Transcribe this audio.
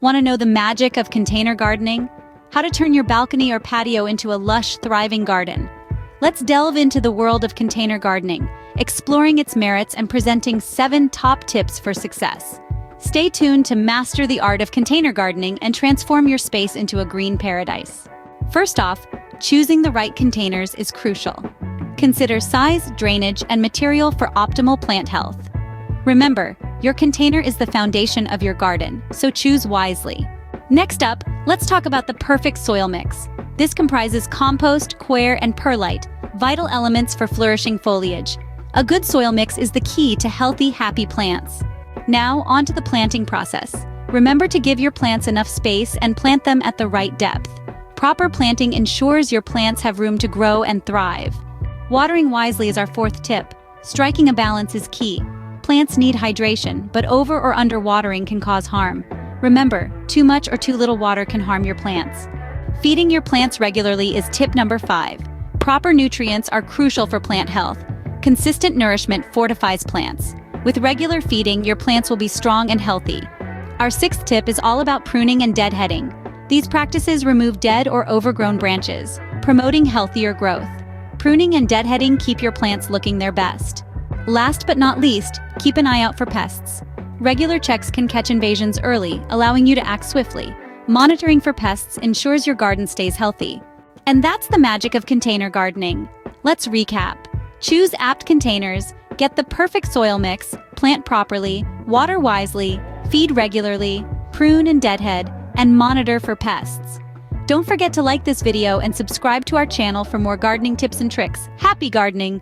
Want to know the magic of container gardening? How to turn your balcony or patio into a lush, thriving garden? Let's delve into the world of container gardening, exploring its merits and presenting 7 top tips for success. Stay tuned to master the art of container gardening and transform your space into a green paradise. First off, choosing the right containers is crucial. Consider size, drainage, and material for optimal plant health. Remember, your container is the foundation of your garden, so choose wisely. Next up, let's talk about the perfect soil mix. This comprises compost, coir, and perlite, vital elements for flourishing foliage. A good soil mix is the key to healthy, happy plants. Now, on to the planting process. Remember to give your plants enough space and plant them at the right depth. Proper planting ensures your plants have room to grow and thrive. Watering wisely is our 4th tip. Striking a balance is key. Plants need hydration, but over or under watering can cause harm. Remember, too much or too little water can harm your plants. Feeding your plants regularly is tip number 5. Proper nutrients are crucial for plant health. Consistent nourishment fortifies plants. With regular feeding, your plants will be strong and healthy. Our 6th tip is all about pruning and deadheading. These practices remove dead or overgrown branches, promoting healthier growth. Pruning and deadheading keep your plants looking their best. Last but not least, keep an eye out for pests. Regular checks can catch invasions early, allowing you to act swiftly. Monitoring for pests ensures your garden stays healthy. And that's the magic of container gardening. Let's recap. Choose apt containers, get the perfect soil mix, plant properly, water wisely, feed regularly, prune and deadhead, and monitor for pests. Don't forget to like this video and subscribe to our channel for more gardening tips and tricks. Happy gardening!